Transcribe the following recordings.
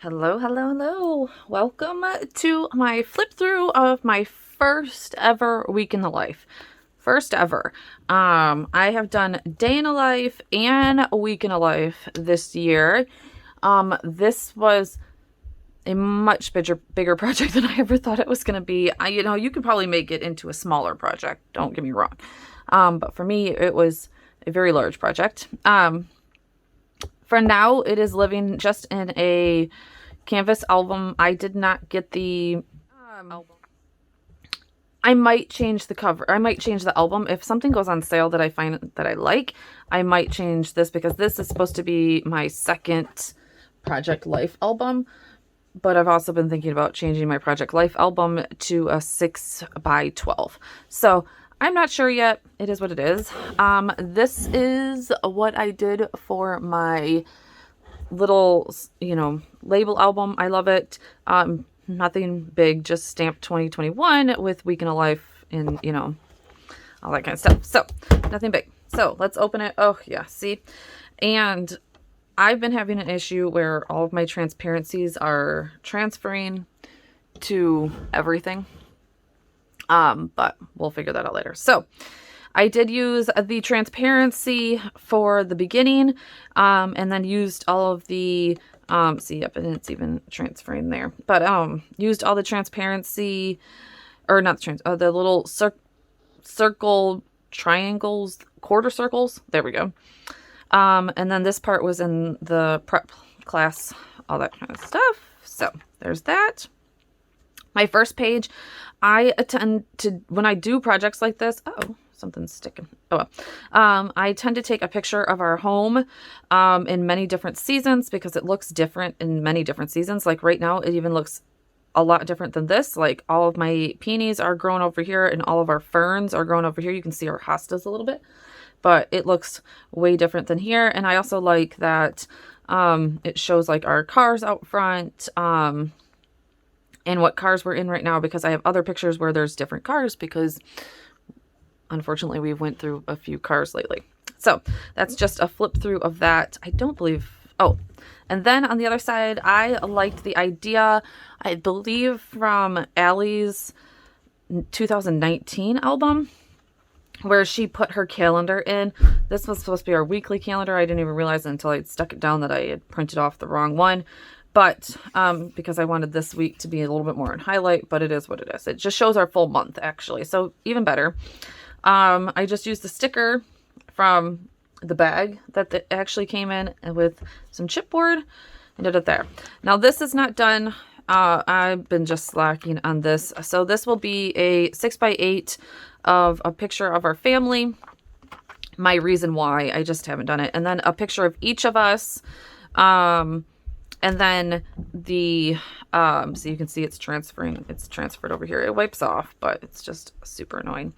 Hello, hello, hello. Welcome to my flip through of my first ever week in the life. First ever. I have done day in a life and a week in a life this year. This was a much bigger project than I ever thought it was going to be. You could probably make it into a smaller project. Don't get me wrong. But for me, it was a very large project. For now, it is living just in a canvas album. I did not get the album. I might change the cover. I might change the album. If something goes on sale that I find that I like, I might change this because this is supposed to be my second Project Life album. But I've also been thinking about changing my Project Life album to a 6x12. So I'm not sure yet. It is what it is. This is what I did for my little, label album. I love it. Nothing big, just stamped 2021 with Week in a Life and, all that kind of stuff. So nothing big. So let's open it. Oh yeah, see? And I've been having an issue where all of my transparencies are transferring to everything. But we'll figure that out later. So I did use the transparency for the beginning, and then used all of the, see, yep, and it's even transferring there, but, used all the transparency, or not the little circle triangles, quarter circles. There we go. And then this part was in the prep class, all that kind of stuff. So there's that. My first page, I tend to, when I do projects like this, something's sticking. Oh, well. I tend to take a picture of our home in many different seasons because it looks different in many different seasons. Like right now, it even looks a lot different than this. Like all of my peonies are grown over here and all of our ferns are grown over here. You can see our hostas a little bit, but it looks way different than here. And I also like that it shows like our cars out front, and what cars we're in right now, because I have other pictures where there's different cars because unfortunately we went through a few cars lately. So that's just a flip through of that. I don't believe, and then on the other side, I liked the idea, I believe from Allie's 2019 album, where she put her calendar in. This was supposed to be our weekly calendar. I didn't even realize it until I stuck it down that I had printed off the wrong one. But because I wanted this week to be a little bit more in highlight, but it is what it is. It just shows our full month, actually. So even better. I just used the sticker from the bag that actually came in with some chipboard and did it there. Now, this is not done. I've been just slacking on this. So this will be a 6x8 of a picture of our family. My reason why, I just haven't done it. And then a picture of each of us. And then the, so you can see it's transferring, it's transferred over here. It wipes off, but it's just super annoying.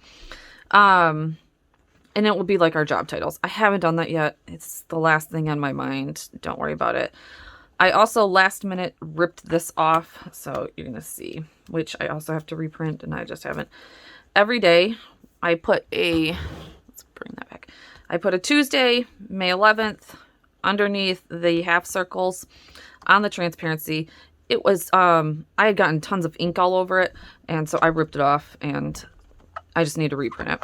And it will be like our job titles. I haven't done that yet. It's the last thing on my mind. Don't worry about it. I also last minute ripped this off. So you're going to see, which I also have to reprint and I just haven't. Every day I put let's bring that back. I put a Tuesday, May 11th underneath the half circles on the transparency. It was, I had gotten tons of ink all over it. And so I ripped it off and I just need to reprint it.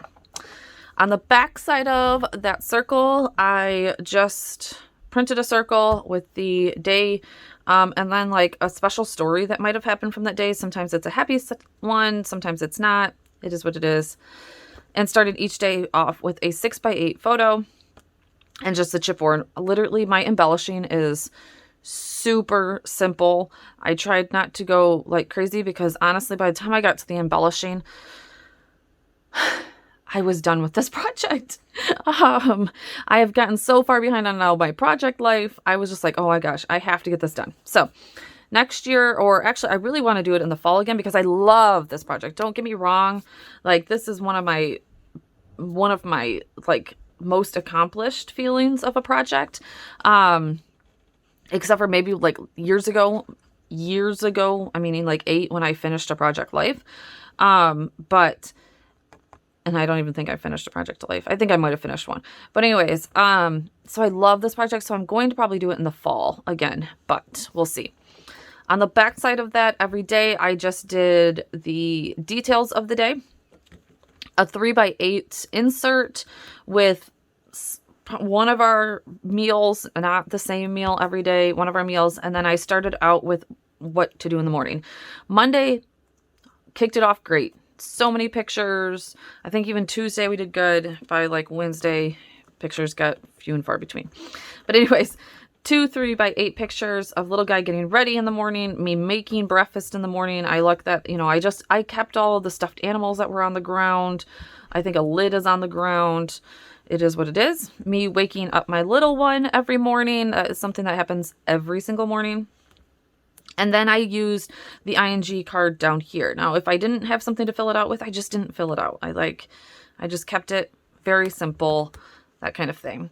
On the back side of that circle, I just printed a circle with the day, and then like a special story that might have happened from that day. Sometimes it's a happy one, sometimes it's not. It is what it is. And started each day off with a 6x8 photo and just a chipboard. Literally, my embellishing is super simple. I tried not to go like crazy because honestly, by the time I got to the embellishing, I was done with this project. I have gotten so far behind on now my project life. I was just like, oh my gosh, I have to get this done. So next year, or actually I really want to do it in the fall again because I love this project. Don't get me wrong. Like this is one of my like most accomplished feelings of a project. Except for maybe like years ago, I mean like 8 when I finished a project life. And I don't even think I finished a project life. I think I might have finished one. But anyways, so I love this project. So I'm going to probably do it in the fall again, but we'll see. On the back side of that, every day I just did the details of the day, a 3x8 insert with one of our meals, not the same meal every day, one of our meals. And then I started out with what to do in the morning. Monday kicked it off great. So many pictures. I think even Tuesday we did good. By like Wednesday, pictures got few and far between. But anyways, 2 3x8 pictures of little guy getting ready in the morning, me making breakfast in the morning. I like that, you know, I kept all the stuffed animals that were on the ground. I think a lid is on the ground. It is what it is. Me waking up my little one every morning. That is something that happens every single morning. And then I used the ING card down here. Now, if I didn't have something to fill it out with, I just didn't fill it out. I just kept it very simple, that kind of thing.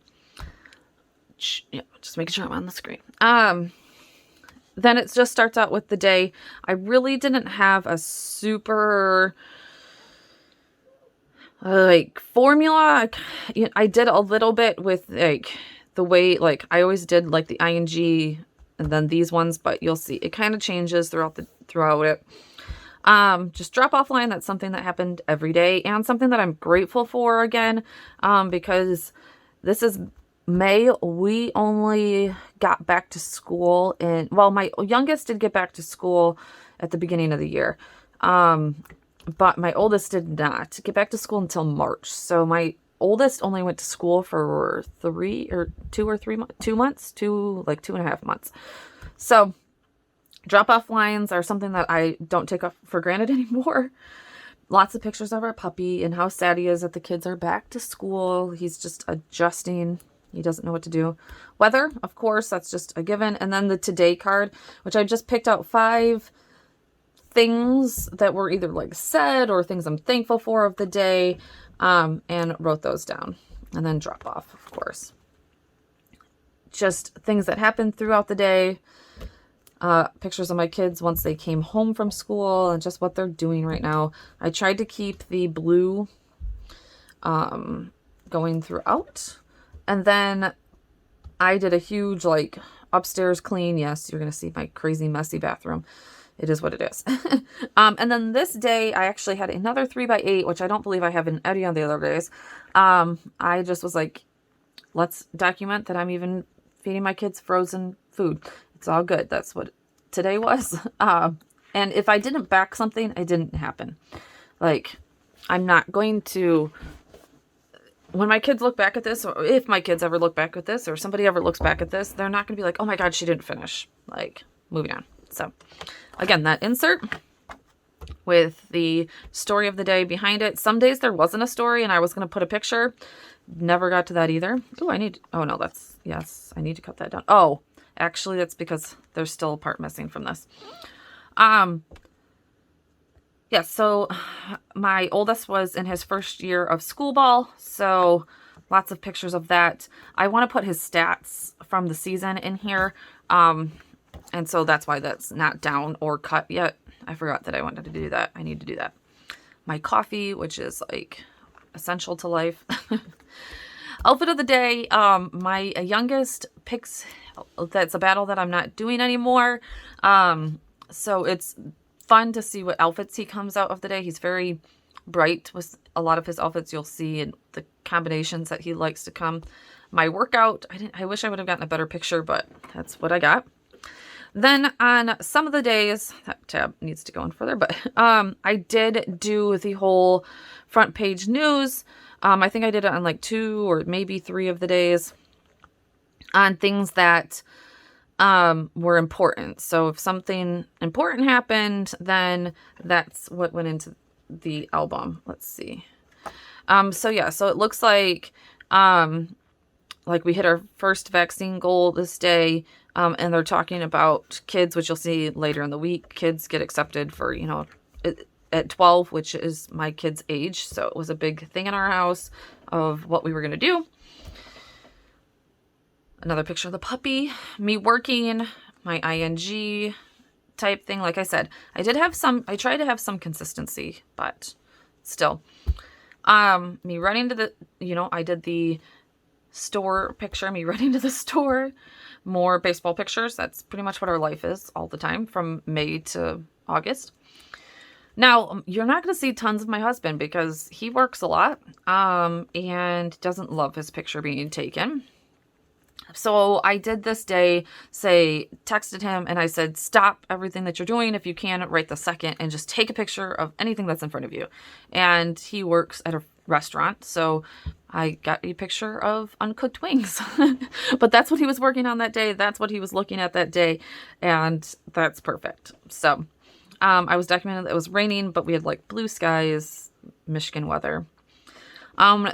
Yeah, just making sure I'm on the screen. Then it just starts out with the day. I really didn't have a super like formula. I did a little bit with like the way, like I always did like the ING and then these ones, but you'll see it kind of changes throughout it. Just drop off line. That's something that happened every day and something that I'm grateful for again, because this is May. We only got back to school well, my youngest did get back to school at the beginning of the year. But my oldest did not get back to school until March. So my oldest only went to school for 2 months, 2.5 months. So drop-off lines are something that I don't take for granted anymore. Lots of pictures of our puppy and how sad he is that the kids are back to school. He's just adjusting. He doesn't know what to do. Weather, of course, that's just a given. And then the today card, which I just picked out 5 things that were either like said or things I'm thankful for of the day, and wrote those down. And then drop off, of course. Just things that happened throughout the day. Pictures of my kids once they came home from school and just what they're doing right now. I tried to keep the blue going throughout. And then I did a huge like upstairs clean. Yes, you're going to see my crazy messy bathroom. It is what it is. And then this day, I actually had another 3x8, which I don't believe I have in any of the other days. I just was like, let's document that I'm even feeding my kids frozen food. It's all good. That's what today was. And if I didn't back something, it didn't happen. Like, I'm not going to... When my kids look back at this, or if my kids ever look back at this, or somebody ever looks back at this, they're not going to be like, oh my God, she didn't finish. Like, moving on. So, again, that insert with the story of the day behind it. Some days there wasn't a story and I was going to put a picture. Never got to that either. Oh, I need to cut that down. Oh, actually, that's because there's still a part missing from this. Yeah, so my oldest was in his first year of school ball, so lots of pictures of that. I want to put his stats from the season in here, and so that's why that's not down or cut yet. I forgot that I wanted to do that. I need to do that. My coffee, which is like essential to life. Outfit of the day. My youngest picks, that's a battle that I'm not doing anymore. So it's fun to see what outfits he comes out of the day. He's very bright with a lot of his outfits. You'll see in the combinations that he likes to come. My workout, I wish I would have gotten a better picture, but that's what I got. Then on some of the days, that tab needs to go in further, but I did do the whole front page news. I think I did it on like 2 or maybe 3 of the days on things that were important. So if something important happened, then that's what went into the album. Let's see. So yeah, so it looks like we hit our first vaccine goal this day. And they're talking about kids, which you'll see later in the week. Kids get accepted for, at 12, which is my kid's age. So it was a big thing in our house of what we were going to do. Another picture of the puppy, me working, my ING type thing. Like I said, I tried to have some consistency, but still, me running to the, I did the store picture, me running to the store, more baseball pictures. That's pretty much what our life is all the time from May to August. Now, you're not going to see tons of my husband because he works a lot and doesn't love his picture being taken. So I did this day, texted him and I said, stop everything that you're doing if you can right the second and just take a picture of anything that's in front of you. And he works at a restaurant, so I got a picture of uncooked wings. But that's what he was working on that day. That's what he was looking at that day. And that's perfect. So I was documenting that it was raining, but we had like blue skies, Michigan weather.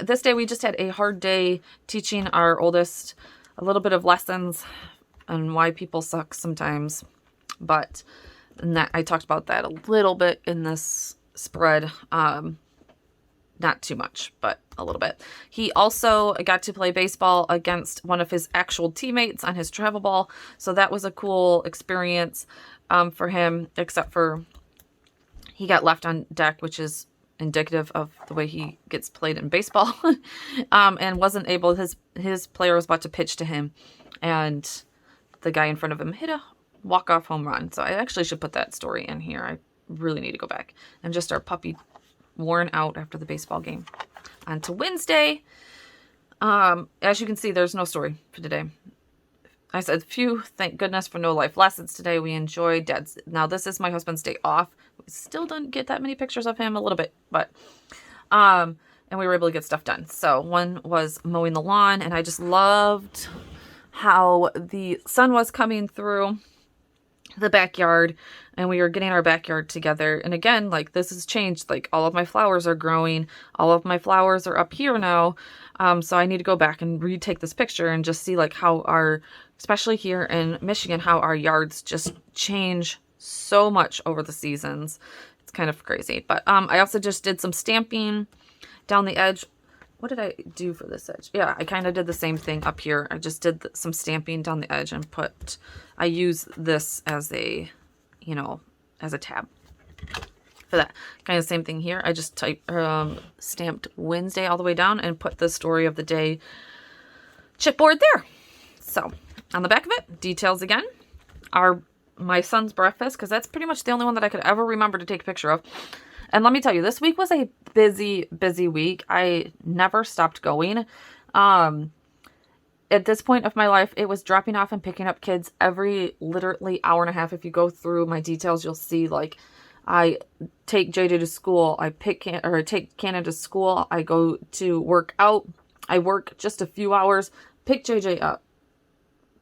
This day we just had a hard day teaching our oldest a little bit of lessons on why people suck sometimes. But I talked about that a little bit in this spread. Not too much, but a little bit. He also got to play baseball against one of his actual teammates on his travel ball. So that was a cool experience for him, except for he got left on deck, which is indicative of the way he gets played in baseball. And wasn't able, his player was about to pitch to him and the guy in front of him hit a walk-off home run. So I actually should put that story in here. I really need to go back. And just our puppy worn out after the baseball game. On to Wednesday. As you can see, there's no story for today. I said, phew, thank goodness for no life lessons today. We enjoyed Dad's. Now, this is my husband's day off. We still didn't get that many pictures of him, a little bit, but, and we were able to get stuff done. So one was mowing the lawn, and I just loved how the sun was coming through the backyard and we were getting our backyard together. And again, like this has changed. Like all of my flowers are growing. All of my flowers are up here now. So I need to go back and retake this picture and just see like how especially here in Michigan, how our yards just change so much over the seasons. It's kind of crazy. But I also just did some stamping down the edge. What did I do for this edge? Yeah, I kind of did the same thing up here. I just did some stamping down the edge and I use this as a, as a tab for that. Kind of same thing here. I just stamped Wednesday all the way down and put the story of the day chipboard there. So on the back of it, details again are my son's breakfast, because that's pretty much the only one that I could ever remember to take a picture of. And let me tell you, this week was a busy, busy week. I never stopped going. At this point of my life, it was dropping off and picking up kids every literally hour and a half. If you go through my details, you'll see like I take JJ to school. I take Canada to school. I go to work out. I work just a few hours, pick JJ up,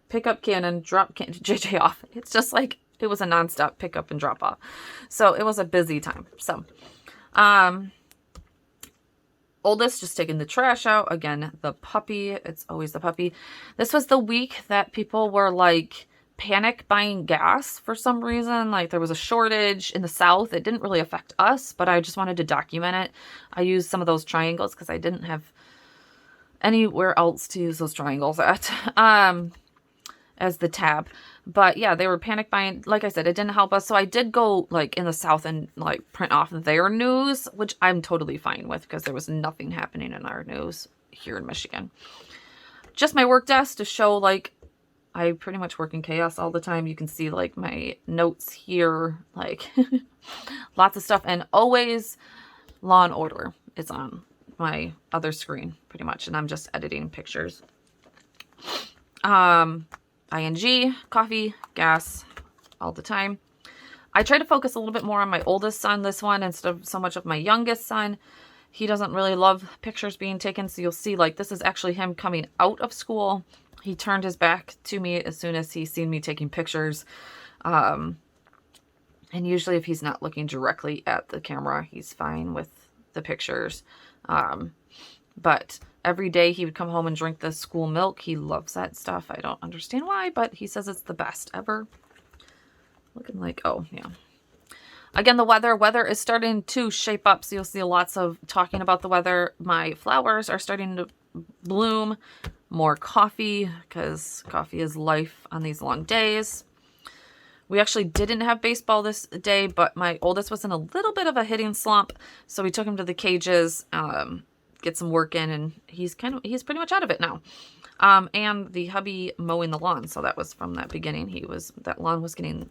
pick up Cannon, drop JJ off. It's just like, it was a nonstop pick up and drop off. So it was a busy time. So, oldest just taking the trash out. Again, the puppy. It's always the puppy. This was the week that people were like panic buying gas for some reason. Like there was a shortage in the South. It didn't really affect us, but I just wanted to document it. I used some of those triangles because I didn't have anywhere else to use those triangles at. As the tab. But yeah, they were panic buying. Like I said, it didn't help us. So I did go like in the South and like print off their news, which I'm totally fine with because there was nothing happening in our news here in Michigan. Just my work desk to show like I pretty much work in chaos all the time. You can see like my notes here, like lots of stuff, and always Law and Order is on my other screen pretty much. And I'm just editing pictures. ING, coffee, gas, all the time. I try to focus a little bit more on my oldest son this one instead of so much of my youngest son. He doesn't really love pictures being taken, so you'll see like this is actually him coming out of school. He turned his back to me as soon as he seen me taking pictures. And usually if he's not looking directly at the camera, he's fine with the pictures. But every day he would come home and drink the school milk. He loves that stuff. I don't understand why, but he says it's the best ever. Looking like, oh, yeah. Again, the weather is starting to shape up. So you'll see lots of talking about the weather. My flowers are starting to bloom. More coffee, because coffee is life on these long days. We actually didn't have baseball this day, but my oldest was in a little bit of a hitting slump. So we took him to the cages, get some work in, and he's pretty much out of it now. And the hubby mowing the lawn. So that was from that beginning. That lawn was getting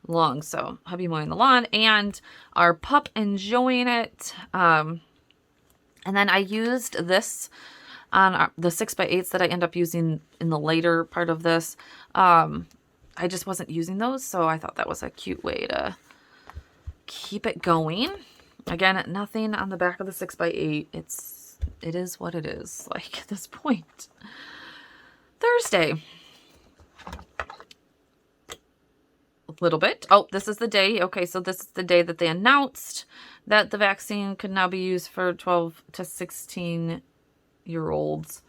long. So hubby mowing the lawn and our pup enjoying it. And then I used this on the 6x8s that I end up using in the later part of this. I just wasn't using those. So I thought that was a cute way to keep it going. Again, nothing on the back of the 6x8. It is what it is, like, at this point. Thursday. A little bit. Oh, this is the day. Okay, so this is the day that they announced that the vaccine could now be used for 12 to 16-year-olds.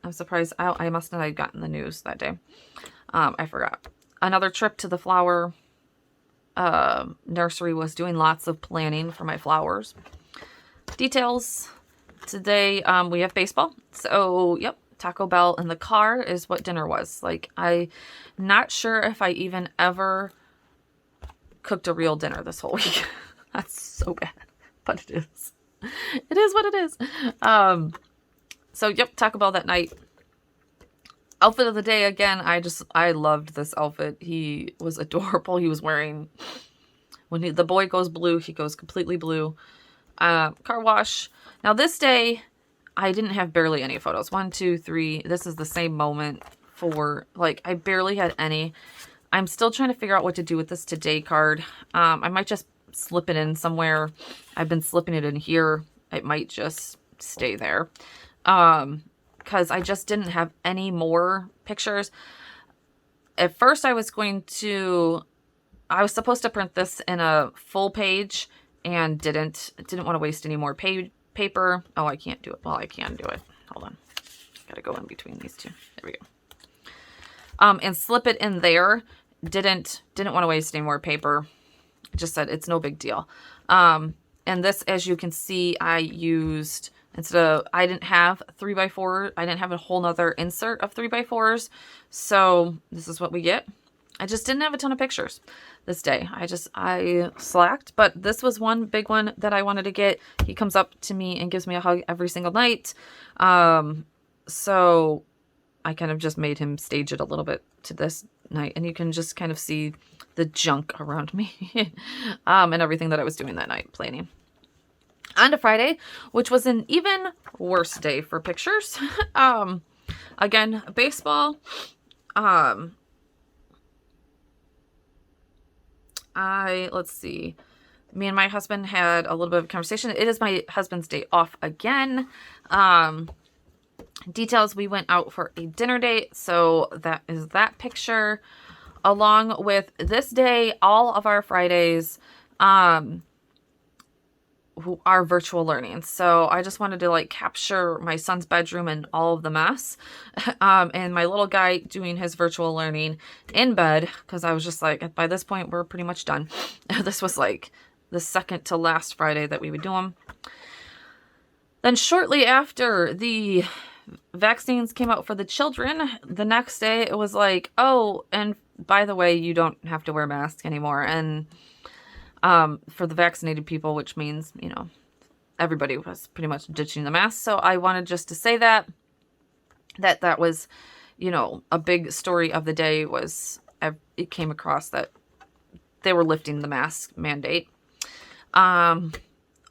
I'm surprised. I must not have gotten the news that day. I forgot. Another trip to the flower nursery was doing lots of planning for my flowers. Details. Today, we have baseball. So, yep, Taco Bell in the car is what dinner was. Like, I'm not sure if I even ever cooked a real dinner this whole week. That's so bad, but it is. It is what it is. So, yep, Taco Bell that night. Outfit of the day, again, I loved this outfit. He was adorable. He was wearing, when the boy goes blue, he goes completely blue. Car wash. Now this day, I didn't have barely any photos. 1, 2, 3. This is the same moment for, like, I barely had any. I'm still trying to figure out what to do with this today card. I might just slip it in somewhere. I've been slipping it in here. It might just stay there. Because I just didn't have any more pictures. At first I was supposed to print this in a full page and didn't want to waste any more paper. Oh, I can't do it. Well, I can do it. Hold on. Gotta go in between these two. There we go. And slip it in there. Didn't want to waste any more paper. Just said it's no big deal. And this, as you can see, I used, I didn't have 3x4. I didn't have a whole nother insert of 3x4s. So this is what we get. I just didn't have a ton of pictures this day. I slacked, but this was one big one that I wanted to get. He comes up to me and gives me a hug every single night. So I kind of just made him stage it a little bit to this night, and you can just kind of see the junk around me and everything that I was doing that night, planning. On to Friday, which was an even worse day for pictures. Again, baseball. Let's see. Me and my husband had a little bit of a conversation. It is my husband's day off again. Details, we went out for a dinner date. So that is that picture. Along with this day, all of our Fridays who are virtual learning. So I just wanted to like capture my son's bedroom and all of the mess. And my little guy doing his virtual learning in bed, because I was just like, by this point, we're pretty much done. This was like the second to last Friday that we would do them. Then shortly after the vaccines came out for the children, the next day it was like, oh, and by the way, you don't have to wear masks anymore. And for the vaccinated people, which means, you know, everybody was pretty much ditching the mask. So I wanted just to say that was, you know, a big story of the day was it came across that they were lifting the mask mandate.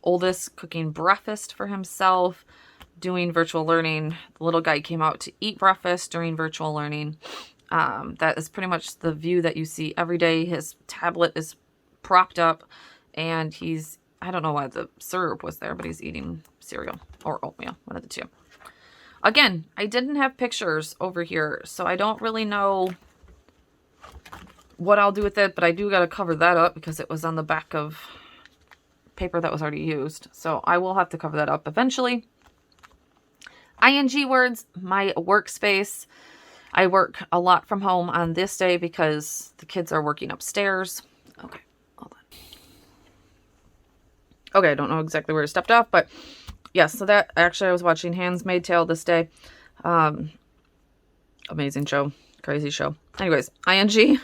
Oldest cooking breakfast for himself, doing virtual learning. The little guy came out to eat breakfast during virtual learning. That is pretty much the view that you see every day. His tablet is propped up and I don't know why the syrup was there, but he's eating cereal or oatmeal, one of the two. Again, I didn't have pictures over here, so I don't really know what I'll do with it, but I do got to cover that up because it was on the back of paper that was already used. So I will have to cover that up eventually. ING words, my workspace. I work a lot from home on this day because the kids are working upstairs. Okay, hold on. Okay, I don't know exactly where it stepped off, but yes, so that actually I was watching Handmaid's Tale this day. Amazing show, crazy show. Anyways, ING.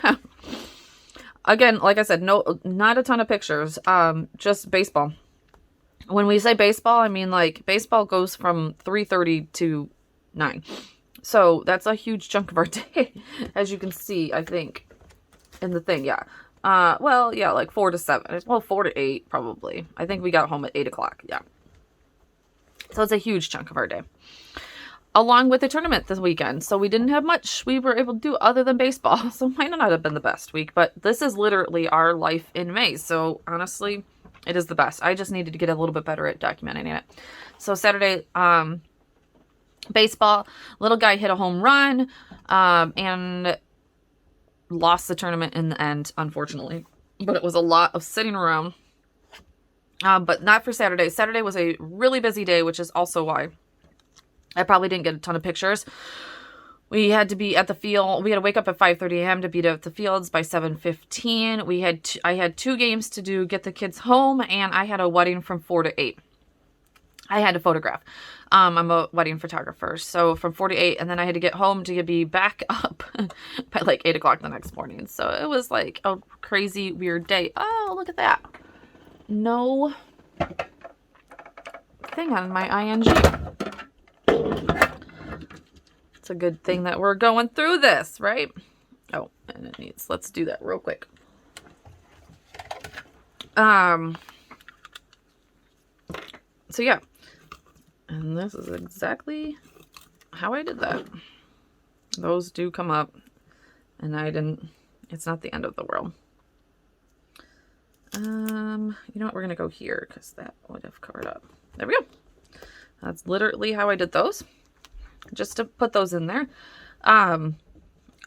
Again, like I said, not a ton of pictures, just baseball. When we say baseball, I mean like baseball goes from 3:30 to 9. So that's a huge chunk of our day, as you can see, I think, in the thing, yeah. Well, yeah, like 4 to 7. Well, 4 to 8, probably. I think we got home at 8 o'clock, yeah. So it's a huge chunk of our day. Along with the tournament this weekend. So we didn't have much we were able to do other than baseball. So might not have been the best week, but this is literally our life in May. So honestly, it is the best. I just needed to get a little bit better at documenting it. So Saturday, baseball, little guy hit a home run, and lost the tournament in the end, unfortunately. But it was a lot of sitting around. But not for Saturday. Saturday was a really busy day, which is also why I probably didn't get a ton of pictures. We had to be at the field. We had to wake up at 5:30 a.m. to be at the fields by 7:15. I had 2 games to do, get the kids home, and I had a wedding from 4 to 8. I had to photograph. I'm a wedding photographer. So from 4 to 8, and then I had to get home to be back up by like 8 o'clock the next morning. So it was like a crazy, weird day. Oh, look at that. No thing on my ING. It's a good thing that we're going through this, right? Oh, and it needs, let's do that real quick. So yeah, and this is exactly how I did that. Those do come up, and I didn't, it's not the end of the world. You know what, we're gonna go here because that would have covered up. There we go. That's literally how I did those. Just to put those in there. All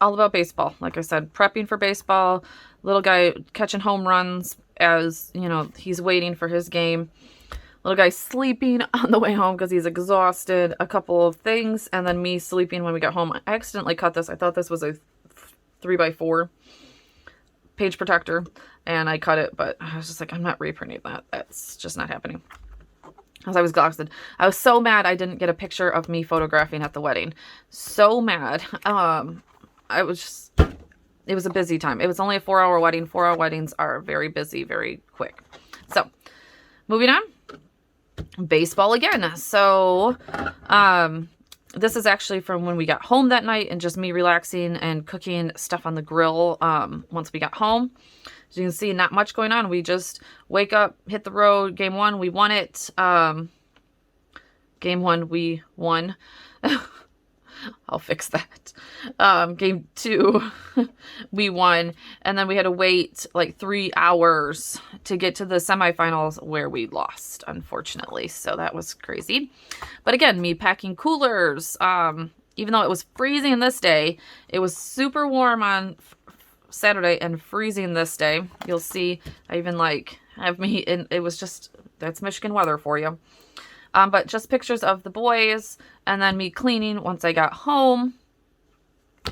about baseball. Like I said, prepping for baseball. Little guy catching home runs as, you know, he's waiting for his game. Little guy sleeping on the way home because he's exhausted. A couple of things. And then me sleeping when we got home. I accidentally cut this. I thought this was a 3x4 page protector. And I cut it. But I was just like, I'm not reprinting that. That's just not happening. Because I was exhausted. I was so mad I didn't get a picture of me photographing at the wedding. So mad. I was just, it was a busy time. It was only a 4-hour wedding. 4-hour weddings are very busy, very quick. So, moving on. Baseball again. So, this is actually from when we got home that night and just me relaxing and cooking stuff on the grill once we got home. As you can see, not much going on. We just wake up, hit the road. Game 1, we won it. Game 1, we won. I'll fix that. Game 2, we won. And then we had to wait like 3 hours to get to the semifinals where we lost, unfortunately. So that was crazy. But again, me packing coolers. Even though it was freezing this day, it was super warm on Saturday and freezing this day. You'll see I even like have me in, it was just, that's Michigan weather for you. But just pictures of the boys and then me cleaning once I got home.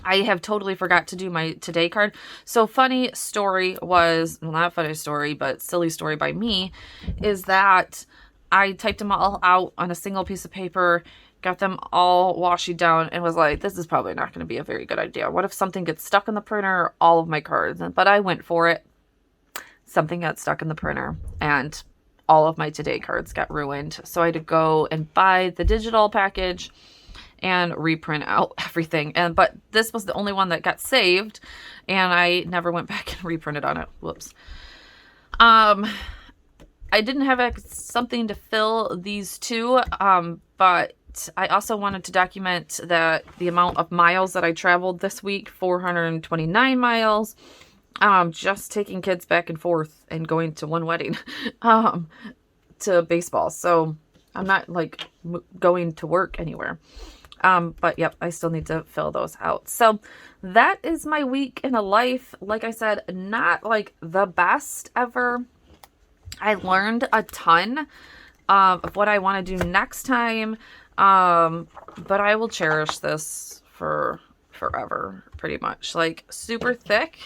I have totally forgot to do my today card. So funny story was, well, not funny story, but silly story by me, is that I typed them all out on a single piece of paper, got them all washed down, and was like, this is probably not going to be a very good idea. What if something gets stuck in the printer? All of my cards. But I went for it. Something got stuck in the printer, and all of my today cards got ruined. So I had to go and buy the digital package and reprint out everything. But this was the only one that got saved, and I never went back and reprinted on it. Whoops. I didn't have something to fill these two, but I also wanted to document that the amount of miles that I traveled this week, 429 miles, just taking kids back and forth and going to one wedding, to baseball. So I'm not like going to work anywhere. But yep, I still need to fill those out. So that is my week in a life. Like I said, not like the best ever. I learned a ton of what I want to do next time. But I will cherish this for forever, pretty much. Like super thick.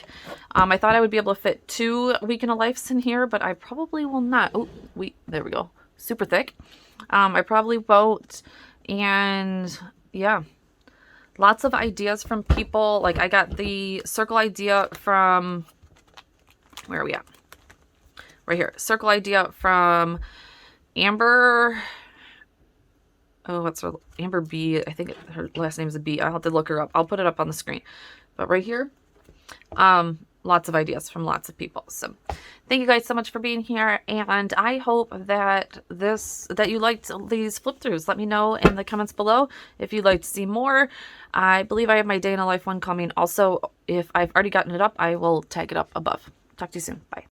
I thought I would be able to fit 2 week in a lives in here, but I probably will not. Oh, there we go. Super thick. I probably won't. And yeah, lots of ideas from people. Like I got the circle idea from, where are we at? Right here. Circle idea from Amber, oh, what's her, Amber B, I think her last name is a B. I'll have to look her up. I'll put it up on the screen. But right here, lots of ideas from lots of people. So thank you guys so much for being here, and I hope that you liked these flip throughs. Let me know in the comments below if you'd like to see more. I believe I have my day in a life one coming. Also, if I've already gotten it up, I will tag it up above. Talk to you soon. Bye.